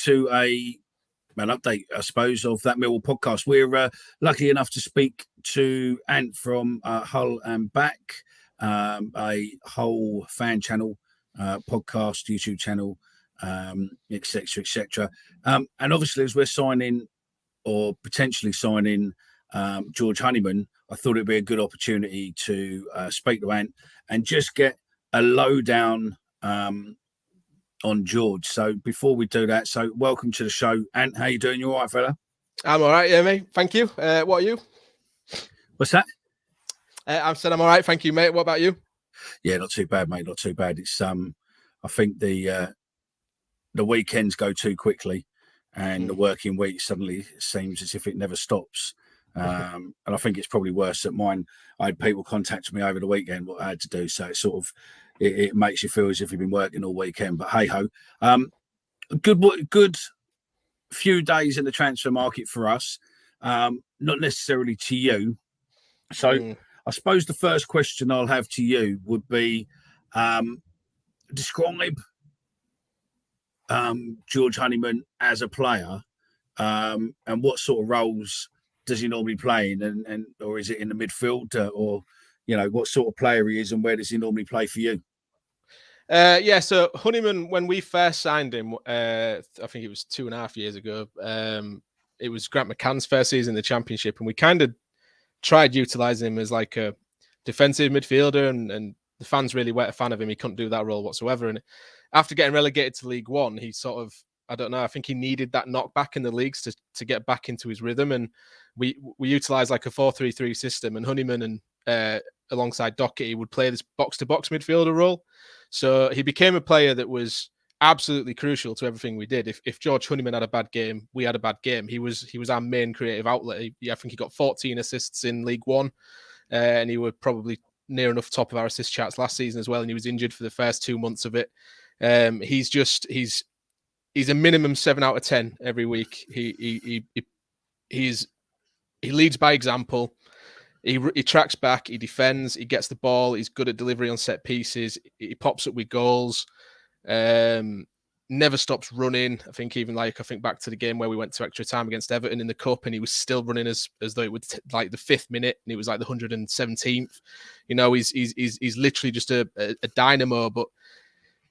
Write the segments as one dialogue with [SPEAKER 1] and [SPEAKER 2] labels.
[SPEAKER 1] to an update, I suppose, of that Millwall podcast. We're lucky enough to speak to Ant from Hull and Back, a Hull fan channel, podcast, YouTube channel, etc., etc. And obviously, as we're signing or potentially signing George Honeyman, I thought it'd be a good opportunity to speak to Ant and just get a lowdown on George. So before we do that, so welcome to the show. Ant, how you doing? You all right, fella?
[SPEAKER 2] I'm all right, yeah, mate. Thank you. What are you?
[SPEAKER 1] What's that?
[SPEAKER 2] I said I'm all right, thank you, mate. What about you?
[SPEAKER 1] Yeah, not too bad, mate. Not too bad. It's I think the weekends go too quickly, and the working week suddenly seems as if it never stops. And I think it's probably worse that mine. I had people contact me over the weekend what I had to do, so it's sort of it makes you feel as if you've been working all weekend. But hey ho, good few days in the transfer market for us. Not necessarily to you. So I suppose the first question I'll have to you would be describe George Honeyman as a player, and what sort of roles does he normally play in, and or is it in the midfield, or what sort of player he is, and where does he normally play for you?
[SPEAKER 2] So Honeyman, when we first signed him, I think it was 2.5 years ago. It was Grant McCann's first season in the Championship, and we kind of tried utilising him as like a defensive midfielder, and the fans really weren't a fan of him. He couldn't do that role whatsoever. And after getting relegated to League One, he sort of, I don't know, I think he needed that knockback in the leagues to get back into his rhythm. And we utilised like a 4-3-3 system, and Honeyman and alongside Doherty would play this box-to-box midfielder role. So he became a player that was absolutely crucial to everything we did. If George Honeyman had a bad game, we had a bad game. He was our main creative outlet. I think he got 14 assists in League One, and he was probably near enough top of our assist charts last season as well. And he was injured for the first 2 months of it. He's a minimum 7 out of 10 every week. He leads by example. He tracks back, he defends, he gets the ball, he's good at delivery on set pieces, he pops up with goals, never stops running. I think back to the game where we went to extra time against Everton in the Cup, and he was still running as though it was like the 5th minute, and it was like the 117th. He's literally just a dynamo. But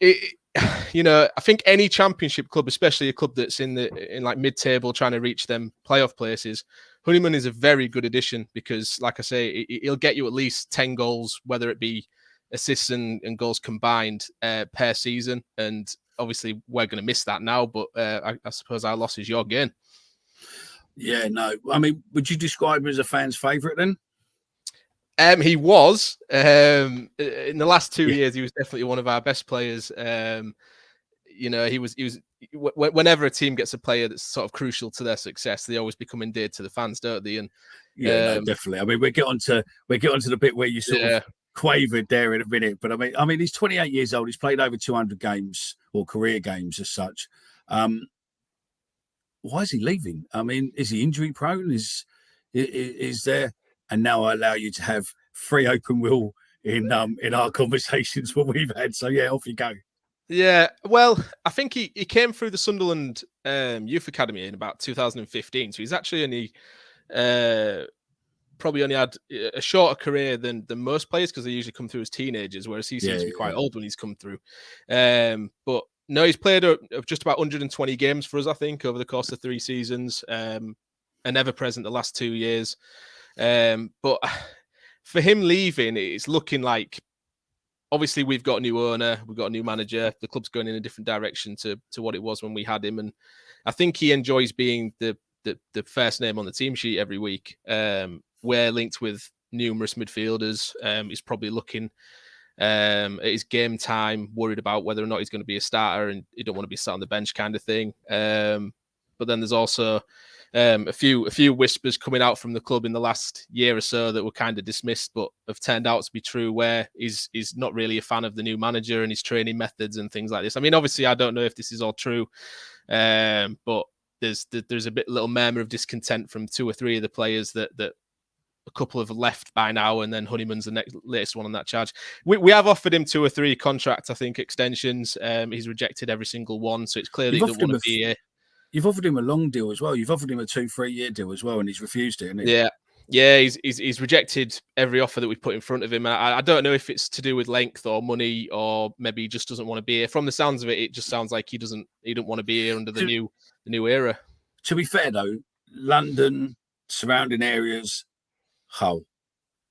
[SPEAKER 2] I think any Championship club, especially a club that's in like mid-table trying to reach them playoff places, Honeyman is a very good addition because, like I say, he'll get you at least 10 goals, whether it be assists and goals combined per season. And obviously, we're going to miss that now, but I suppose our loss is your gain.
[SPEAKER 1] Yeah, no. I mean, would you describe him as a fan's favourite then?
[SPEAKER 2] He was. In the last 2 years, he was definitely one of our best players. He was. Whenever a team gets a player that's sort of crucial to their success, they always become endeared to the fans, don't they? And
[SPEAKER 1] no, definitely. I mean, we get onto the bit where you sort of quavered there in a minute, but I mean, he's 28 years old. He's played over 200 games or career games as such. Why is he leaving? I mean, is he injury prone? Is there? And now I allow you to have free open will in our conversations what we've had. So yeah, off you go.
[SPEAKER 2] Yeah, well, I think he came through the Sunderland Youth Academy in about 2015. So he's actually probably only had a shorter career than most players because they usually come through as teenagers, whereas he seems to be quite old when he's come through. But no, he's played just about 120 games for us, I think, over the course of 3 seasons, and ever present the last 2 years. But for him leaving, it's looking like, obviously we've got a new owner, we've got a new manager, the club's going in a different direction to what it was when we had him. And I think he enjoys being the first name on the team sheet every week. We're linked with numerous midfielders. He's probably looking at his game time, worried about whether or not he's going to be a starter, and he don't want to be sat on the bench kind of thing. But then there's also a few whispers coming out from the club in the last year or so that were kind of dismissed, but have turned out to be true, where he's not really a fan of the new manager and his training methods and things like this. I mean, obviously, I don't know if this is all true, but there's a little murmur of discontent from 2 or 3 of the players that a couple have left by now, and then Honeyman's the latest one on that charge. We have offered him 2 or 3 contract, I think, extensions. He's rejected every single one, so it's clear that he doesn't want to be here.
[SPEAKER 1] you've offered him a long deal as well. You've offered him a 2-3 year deal as well, and he's refused it, hasn't he?
[SPEAKER 2] Yeah, he's rejected every offer that we've put in front of him. I don't know if it's to do with length or money, or maybe he just doesn't want to be here. From the sounds of it, it just sounds like he don't want to be here under the new era.
[SPEAKER 1] To be fair though, London, surrounding areas, Hull.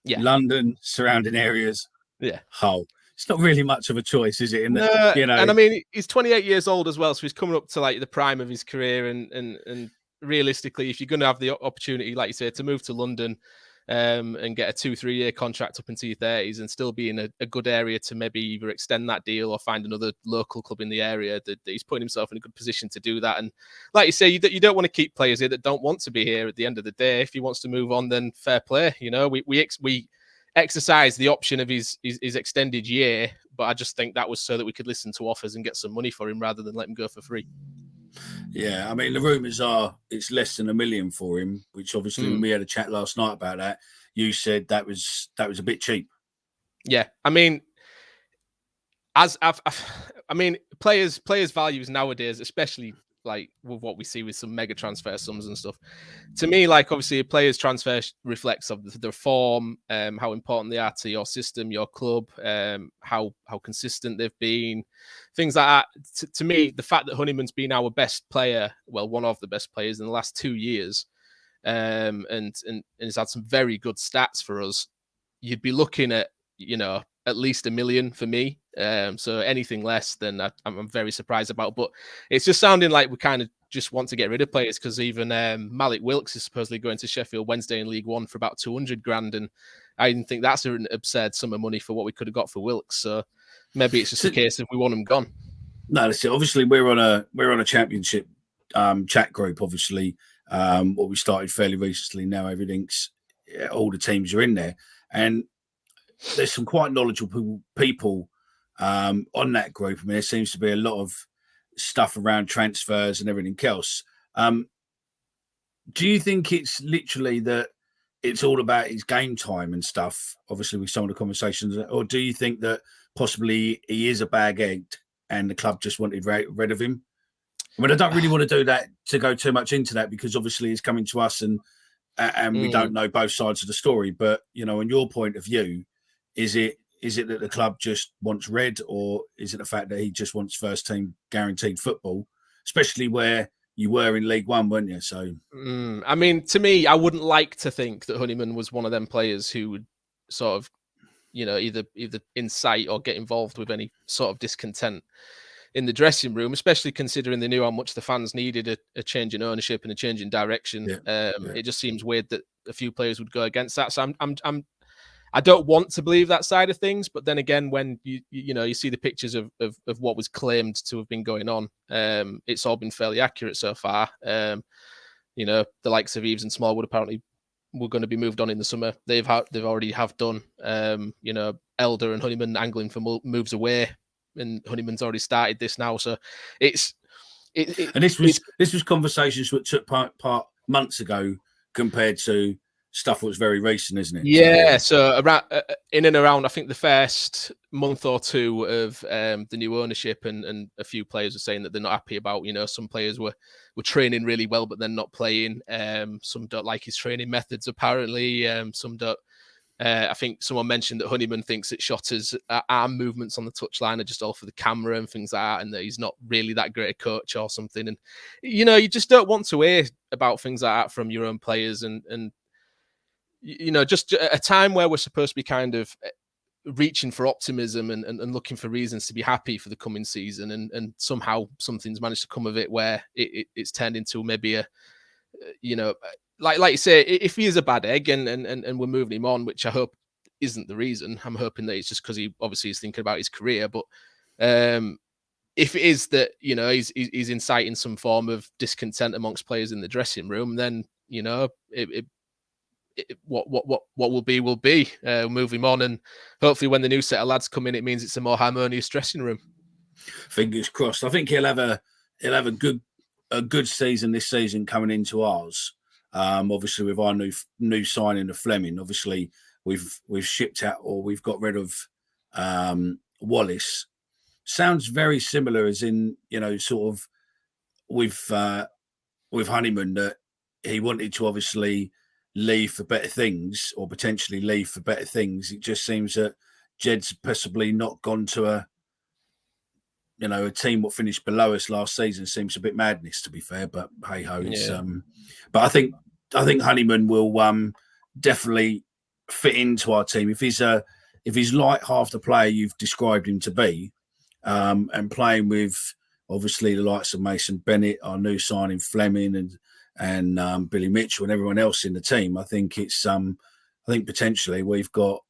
[SPEAKER 2] Yeah.
[SPEAKER 1] London, surrounding areas, Hull. It's not really much of a choice, is it?
[SPEAKER 2] And I mean, he's 28 years old as well, so he's coming up to like the prime of his career. And realistically, if you're going to have the opportunity, like you say, to move to London and get a 2-3 year contract up into your 30s and still be in a good area to maybe either extend that deal or find another local club in the area, that he's putting himself in a good position to do that. And like you say, you don't want to keep players here that don't want to be here at the end of the day. If he wants to move on, then fair play. You know, we exercise the option of his extended year, but I just think that was so that we could listen to offers and get some money for him rather than let him go for free.
[SPEAKER 1] Yeah, I mean, the rumours are it's less than $1 million for him, which obviously when we had a chat last night about that, you said that was a bit cheap.
[SPEAKER 2] Yeah, I mean, players' values nowadays, especially like with what we see with some mega transfer sums and stuff. To me, like obviously a player's transfer reflects of their form, how important they are to your system, your club, how consistent they've been, things like that. To me, the fact that Honeyman's been our best player, well, one of the best players in the last 2 years, and has had some very good stats for us, you'd be looking at, you know, at least $1 million for me. So anything less than I'm very surprised about. But it's just sounding like we kind of just want to get rid of players, because even Malik Wilkes is supposedly going to Sheffield Wednesday in League One for about 200 grand, and I didn't think that's an absurd sum of money for what we could have got for Wilkes. So maybe it's just a case of we want him gone.
[SPEAKER 1] No, that's it. Obviously, we're on a championship chat group. Obviously, what we started fairly recently. Now everything's all the teams are in there, and there's some quite knowledgeable people on that group. I mean, there seems to be a lot of stuff around transfers and everything else. Do you think it's literally that it's all about his game time and stuff? Obviously, with some of the conversations, or do you think that possibly he is a bag egg and the club just wanted rid of him? I mean, I don't really want to do that, to go too much into that, because obviously he's coming to us and we don't know both sides of the story. But you know, in your point of view, is it that the club just wants red, or is it the fact that he just wants first team guaranteed football, especially where you were in League One, weren't you? So,
[SPEAKER 2] I mean, to me, I wouldn't like to think that Honeyman was one of them players who would sort of, you know, either incite or get involved with any sort of discontent in the dressing room, especially considering they knew how much the fans needed a change in ownership and a change in direction. It just seems weird that a few players would go against that. So I don't want to believe that side of things, but then again, when you see the pictures of what was claimed to have been going on, it's all been fairly accurate so far. You know, the likes of Eves and Smallwood apparently were going to be moved on in the summer. They've already have done. You know, Elder and Honeyman angling for moves away, and Honeyman's already started this now. So it's
[SPEAKER 1] and this was conversations that took part months ago compared to stuff that was very recent, isn't it?
[SPEAKER 2] Yeah, so around in and around, I think the first month or two of the new ownership, and a few players are saying that they're not happy about, you know, some players were training really well but then not playing. Some don't like his training methods apparently. Some don't. I think someone mentioned that Honeyman thinks that Shotter's arm movements on the touchline are just all for the camera and things like that, and that he's not really that great a coach or something. And you know, you just don't want to hear about things like that from your own players, and you know, just a time where we're supposed to be kind of reaching for optimism and looking for reasons to be happy for the coming season, and somehow something's managed to come of it where it's turned into maybe a, you know, like you say, if he is a bad egg and we're moving him on, which I hope isn't the reason. I'm hoping that it's just because he obviously is thinking about his career. But if it is that, you know, he's inciting some form of discontent amongst players in the dressing room, then, you know, what will be will be. Move him on, and hopefully when the new set of lads come in, it means it's a more harmonious dressing room.
[SPEAKER 1] Fingers crossed. I think he'll have a good season this season coming into ours. Obviously with our new signing of Fleming, obviously we've shipped out, or we've got rid of Wallace. Sounds very similar, as in, you know, sort of we've with Honeyman that he wanted to obviously leave for better things, or potentially leave for better things. It just seems that Jed's possibly not gone to a team that finished below us last season. Seems a bit madness, to be fair, but hey ho.
[SPEAKER 2] Yeah.
[SPEAKER 1] But I think Honeyman will definitely fit into our team if he's like half the player you've described him to be, and playing with obviously the likes of Mason Bennett, our new signing Fleming, and Billy Mitchell and everyone else in the team. I think potentially we've got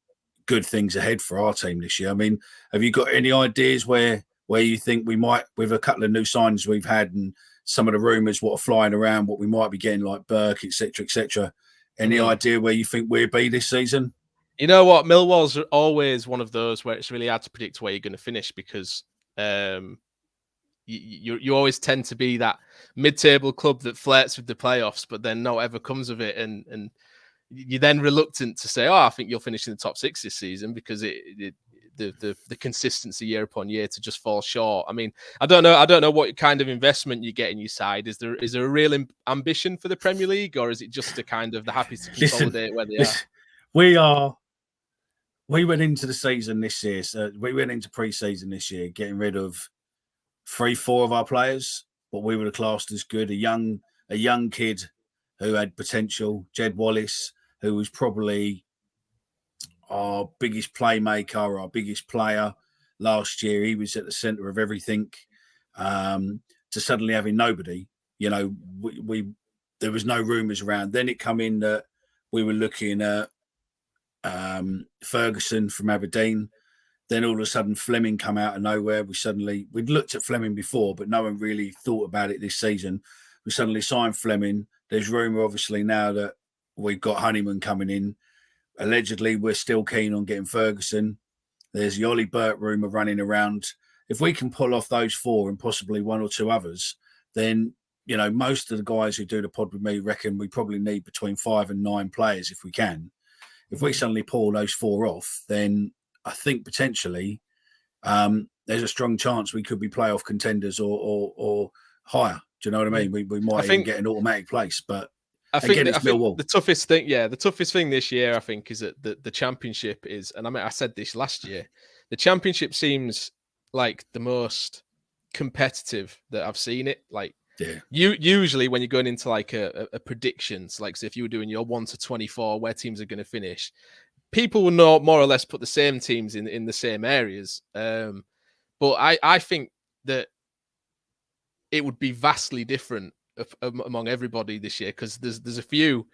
[SPEAKER 1] good things ahead for our team this year. I mean, have you got any ideas where you think we might, with a couple of new signings we've had and some of the rumours what are flying around, what we might be getting like Burke, etc. Any idea where you think we'll be this season?
[SPEAKER 2] You know what? Millwall's always one of those where it's really hard to predict where you're going to finish because you always tend to be that mid-table club that flirts with the playoffs, but then no ever comes of it, and you're then reluctant to say, "Oh, I think you'll finish in the top 6 this season," because the consistency year upon year to just fall short. I mean, I don't know what kind of investment you get in your side. Is there a real ambition for the Premier League, or is it just a kind of the happy to consolidate where they are?
[SPEAKER 1] We went into the season this year. So we went into pre-season this year, getting rid of 3-4 of our players, what we would have classed as good. A young kid who had potential, Jed Wallace, who was probably our biggest playmaker, our biggest player last year. He was at the centre of everything. To suddenly having nobody, there was no rumours around. Then it come in that we were looking at Ferguson from Aberdeen. Then all of a sudden Fleming come out of nowhere. We'd looked at Fleming before, but no one really thought about it this season. We suddenly signed Fleming. There's rumour obviously now that we've got Honeyman coming in. Allegedly, we're still keen on getting Ferguson. There's the Ollie Burt rumour running around. If we can pull off those 4 and possibly 1 or 2 others, then, most of the guys who do the pod with me reckon we probably need between 5 and 9 players if we can. If we suddenly pull those 4 off, then I think potentially there's a strong chance we could be playoff contenders or higher. Do you know what I mean? We might even get an automatic place, but
[SPEAKER 2] I think the toughest thing this year, I think, is that the championship is, and I said this last year, the championship seems like the most competitive that I've seen it. Like, usually when you're going into like a predictions, like so if you were doing your 1 to 24 where teams are going to finish, people will know more or less put the same teams in the same areas. But I think that it would be vastly different among everybody this year because there's a few,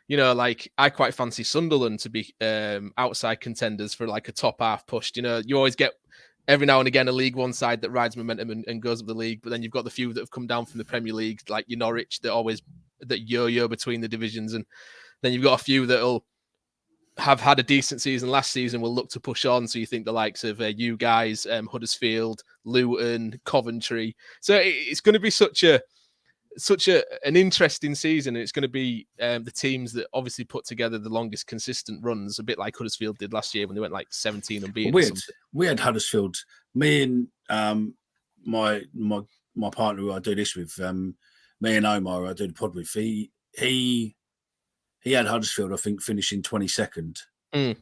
[SPEAKER 2] like I quite fancy Sunderland to be outside contenders for like a top half push. You always get every now and again a League One side that rides momentum and goes up the league, but then you've got the few that have come down from the Premier League, like your Norwich, that yo-yo between the divisions, and then you've got a few that'll have had a decent season last season, will look to push on. So you think the likes of you guys, Huddersfield, Luton, Coventry. So it's going to be such an interesting season. And it's going to be the teams that obviously put together the longest consistent runs, a bit like Huddersfield did last year when they went like 17 unbeaten.
[SPEAKER 1] We had Huddersfield. Me and my partner who I do this with, me and Omar, who I do the pod with, he had Huddersfield, I think, finishing 22nd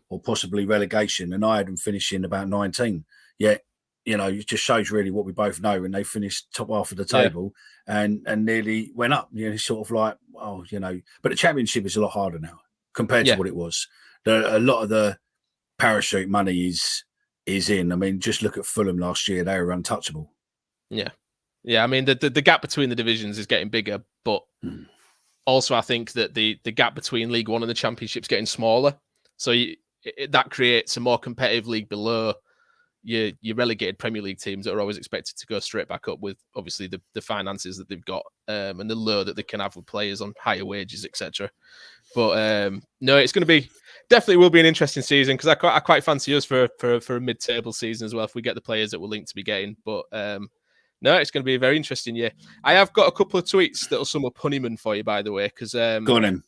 [SPEAKER 1] or possibly relegation, and I had them finishing about 19. Yet, it just shows really what we both know. When they finished top half of the table and nearly went up, sort of like, but the championship is a lot harder now compared to what it was. A lot of the parachute money is in. I mean, just look at Fulham last year; they were untouchable.
[SPEAKER 2] Yeah. I mean, the gap between the divisions is getting bigger, but. Also, I think that the gap between League One and the Championship is getting smaller. So that creates a more competitive league below your relegated Premier League teams that are always expected to go straight back up with, obviously, the finances that they've got and the lure that they can have with players on higher wages, etc. But no, it's going to be definitely will be an interesting season because I quite fancy us for a mid-table season as well if we get the players that we're linked to be getting. But no, it's going to be a very interesting year. I have got a couple of tweets that'll sum up Honeyman for you, by the way, because
[SPEAKER 1] go on in.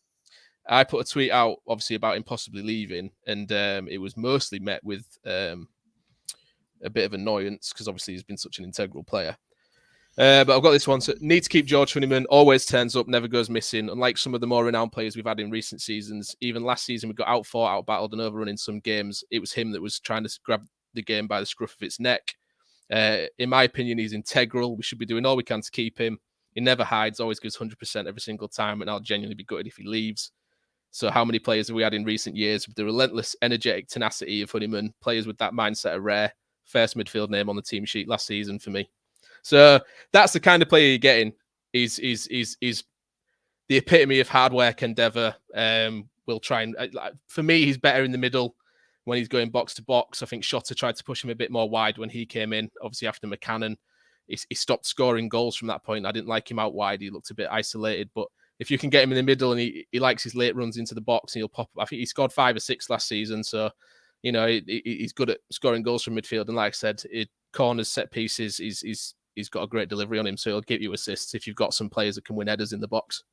[SPEAKER 2] I put a tweet out, obviously, about him possibly leaving, and it was mostly met with a bit of annoyance because obviously he's been such an integral player. But I've got this one. So need to keep George Honeyman. Always turns up, never goes missing. Unlike some of the more renowned players we've had in recent seasons, even last season we got outfought, outbattled, and overrun in some games. It was him that was trying to grab the game by the scruff of its neck. In my opinion, he's integral. We should be doing all we can to keep him. He never hides, always gives 100% every single time, and I'll genuinely be gutted if he leaves. So how many players have we had in recent years with the relentless, energetic tenacity of Honeyman? Players with that mindset are rare. First midfield name on the team sheet last season for me. So that's the kind of player you're getting. He's the epitome of hard work, endeavour. We'll try and, for me, he's better in the middle when he's going box to box. I think Shotta tried to push him a bit more wide when he came in. Obviously, after McCannon, he stopped scoring goals from that point. I didn't like him out wide. He looked a bit isolated. But if you can get him in the middle and he likes his late runs into the box and he'll pop, I think he scored 5 or 6 last season. So, you know, he's good at scoring goals from midfield. And like I said, corners, set pieces, he's got a great delivery on him. So he'll give you assists if you've got some players that can win headers in the box.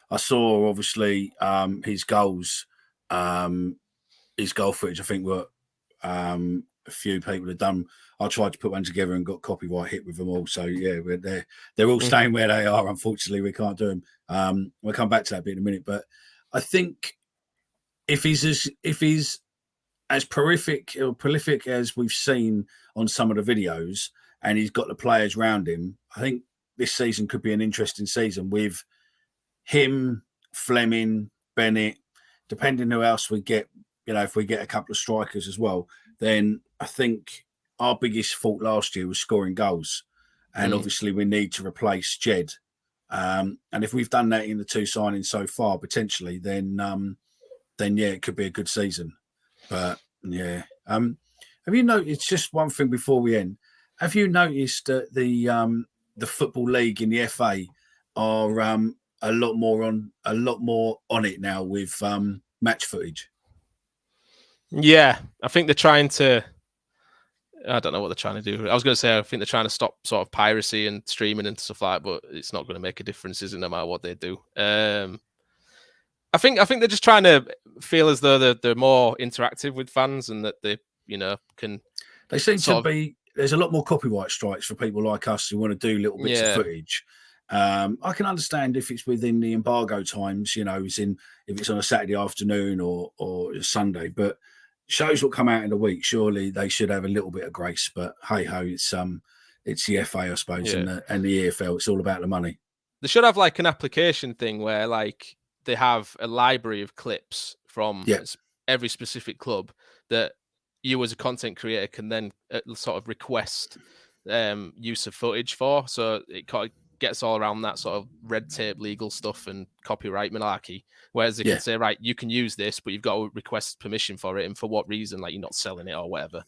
[SPEAKER 1] I saw obviously his goals, his goal footage. I think what a few people have done. I tried to put one together and got copyright hit with them all. So yeah, they're all staying where they are. Unfortunately, we can't do them. We'll come back to that bit in a minute. But I think if he's as prolific as we've seen on some of the videos, and he's got the players around him, I think this season could be an interesting season with him, Fleming, Bennett, depending who else we get. You know, if we get a couple of strikers as well, then I think our biggest fault last year was scoring goals. And obviously we need to replace Jed. And if we've done that in the 2 signings so far, potentially, then yeah, it could be a good season. But yeah. Have you noticed, just one thing before we end, have you noticed that the Football League in the FA are a lot more on it now with match footage?
[SPEAKER 2] Yeah, I think they're trying to. I don't know what they're trying to do. I was going to say I think they're trying to stop sort of piracy and streaming and stuff like that, but it's not going to make a difference, is it? No matter what they do. I think they're just trying to feel as though they're more interactive with fans and that they, you know, can.
[SPEAKER 1] They seem to be. There's a lot more copyright strikes for people like us who want to do little bits of footage. I can understand if it's within the embargo times, you know, if it's on a Saturday afternoon or Sunday, but shows will come out in the week. Surely they should have a little bit of grace, but hey ho, it's the FA, I suppose, and the EFL. It's all about the money.
[SPEAKER 2] They should have like an application thing where like they have a library of clips from every specific club that you as a content creator can then sort of request use of footage for. So it kind of gets all around that sort of red tape legal stuff and copyright malarkey. Whereas they can say, right, you can use this, but you've got to request permission for it. And for what reason? Like you're not selling it or whatever.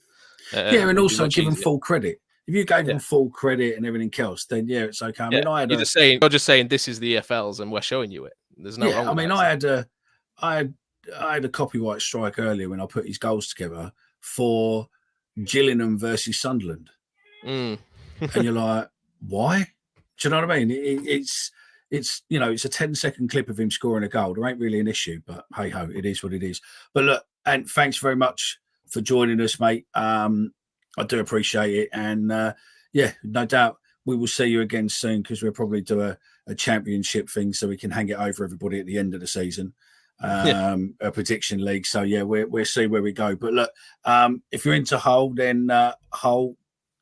[SPEAKER 1] And also give them full credit. If you gave them full credit and everything else, then it's okay. I mean,
[SPEAKER 2] you're just saying this is the EFL's and we're showing you it. There's no wrong with that.
[SPEAKER 1] I had a copyright strike earlier when I put his goals together for Gillingham versus Sunderland. And you're like, why? Do you know what I mean? It's you know, it's a 10-second clip of him scoring a goal. There ain't really an issue, but hey ho, it is what it is. But look, and thanks very much for joining us, mate. I do appreciate it. And no doubt we will see you again soon, because we'll probably do a championship thing so we can hang it over everybody at the end of the season. A prediction league. So yeah, we'll see where we go. But look, if you're into Hull, then Hull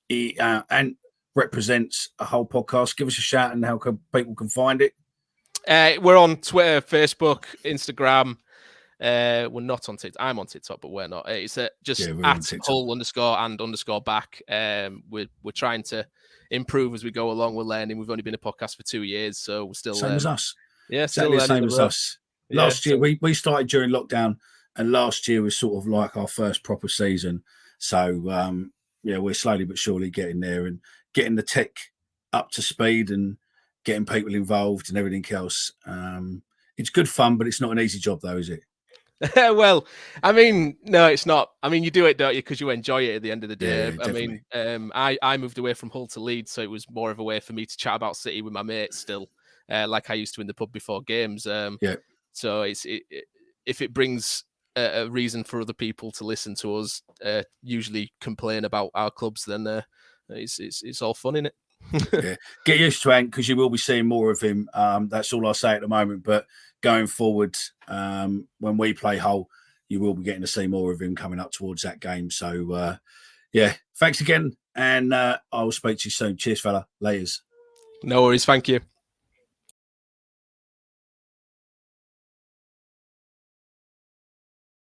[SPEAKER 1] and represents a Hull podcast. Give us a shout and how people can find it.
[SPEAKER 2] We're on Twitter, Facebook, Instagram. We're not on TikTok. I'm on TikTok, but we're not. It's just at Hull_and_back. We're trying to improve as we go along. We're learning. We've only been a podcast for 2 years, so we're still
[SPEAKER 1] same as us.
[SPEAKER 2] Yeah,
[SPEAKER 1] exactly the same as us. Last year we started during lockdown, and last year was sort of like our first proper season. So we're slowly but surely getting there and getting the tech up to speed and getting people involved and everything else. It's good fun, but it's not an easy job though, is it?
[SPEAKER 2] Well, I mean, no, it's not. I mean, you do it, don't you, because you enjoy it at the end of the day.
[SPEAKER 1] Yeah, definitely.
[SPEAKER 2] I mean, I moved away from Hull to Leeds, so it was more of a way for me to chat about City with my mates still, like I used to in the pub before games. So if it brings a reason for other people to listen to us usually complain about our clubs, then it's all fun, innit?
[SPEAKER 1] Yeah, get used to Ant, because you will be seeing more of him. That's all I'll say at the moment. But going forward, when we play Hull, you will be getting to see more of him coming up towards that game. So, yeah, thanks again, and I will speak to you soon. Cheers, fella. Laters.
[SPEAKER 2] No worries. Thank you.